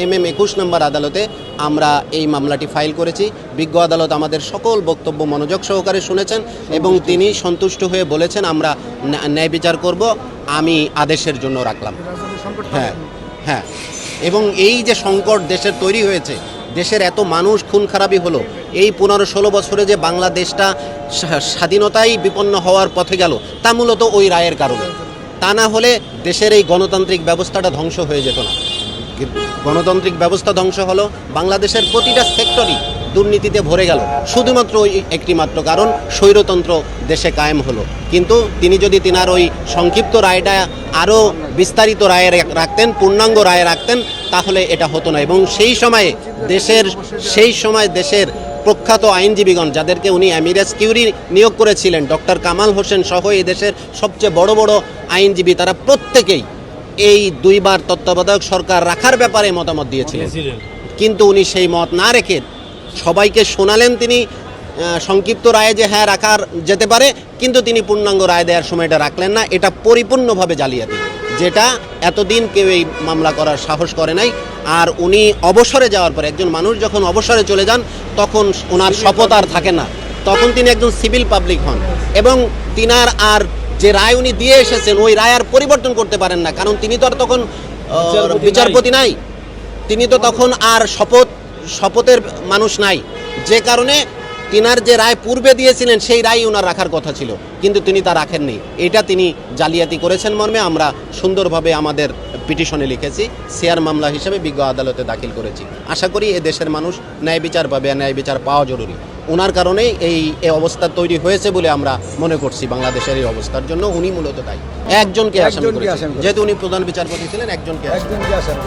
MM 21 নম্বর আদালতে আমরা এই মামলাটি ফাইল করেছি। বিজ্ঞ আদালত আমাদের সকল বক্তব্য মনোযোগ সহকারে শুনেছেন এবং তিনি সন্তুষ্ট হয়ে বলেছেন আমরা ন্যায় বিচার করব। আমি আদেশের জন্য রাখলাম। হ্যাঁ হ্যাঁ, এবং এই যে সংকট দেশের তৈরি হয়েছে, দেশের এত মানুষ খুন খারাপি হলো, এই 15-16 বছরে যে বাংলাদেশটা স্বাধীনতায় বিপন্ন হওয়ার পথে গেল, তা মূলত ওই রায়ের কারণে। তা না হলে দেশের এই গণতান্ত্রিক ব্যবস্থাটা ধ্বংস হয়ে যেত না। গণতান্ত্রিক ব্যবস্থা ধ্বংস হলো, বাংলাদেশের প্রতিটা সেক্টরই দুর্নীতিতে ভরে গেল, শুধুমাত্র ওই একটি মাত্র কারণ স্বৈরতন্ত্র দেশে কায়েম হলো। কিন্তু তিনি যদি তিনার ওই সংক্ষিপ্ত রায়টা আরও বিস্তারিত রায়ে রাখতেন, পূর্ণাঙ্গ রায়ে রাখতেন, তাহলে এটা হতো না। এবং সেই সময় দেশের প্রখ্যাত আইনজীবীগণ, যাদেরকে উনি এমিরাস কিউরি নিয়োগ করেছিলেন, ডক্টর কামাল হোসেন সহ এই দেশের সবচেয়ে বড় বড় আইনজীবী, তারা প্রত্যেকেই এই 2 বার তত্ত্বাবধায়ক সরকার রাখার ব্যাপারে মতামত দিয়েছিলেন। কিন্তু উনি সেই মত না রেখে সবাইকে শোনালেন তিনি সংক্ষিপ্ত রায়ে যে হ্যাঁ রাখার যেতে পারে, কিন্তু তিনি পূর্ণাঙ্গ রায় দেওয়ার সময় এটা রাখলেন না। এটা পরিপূর্ণভাবে জালিয়াতি, যেটা এতদিন কেউ এই মামলা করার সাহস করে নাই। আর উনি অবসরে যাওয়ার পরে, একজন মানুষ যখন অবসরে চলে যান তখন ওনার শপথ আর থাকে না, তখন তিনি একজন সিভিল পাবলিক হন এবং তিনার আর যে রায় উনি দিয়ে এসেছেন ওই রায় আর পরিবর্তন করতে পারেন না, কারণ তিনি তো আর তখন বিচারপতি নাই, তিনি তো তখন আর শপথের মানুষ নাই। যে কারণে তিনার যে রায় পূর্বে দিয়েছিলেন সেই রায় ওনার রাখার কথা ছিল, কিন্তু তিনি তা রাখেননি। এটা তিনি জালিয়াতি করেছেন মর্মে আমরা সুন্দরভাবে আমাদের পিটিশনে লিখেছি, শেয়ার মামলা হিসেবে বিজ্ঞ আদালতে দাখিল করেছি। আশা করি এ দেশের মানুষ ন্যায় বিচার পাবে, ন্যায় বিচার পাওয়া জরুরি। ওনার কারণেই এই অবস্থা তৈরি হয়েছে বলে আমরা মনে করছি। বাংলাদেশের এই অবস্থার জন্য উনি মূলত দায়ী। একজনকে আসামি করেছেন, যেহেতু উনি প্রধান বিচারপতি ছিলেন, একজনকে আসামি করেছেন।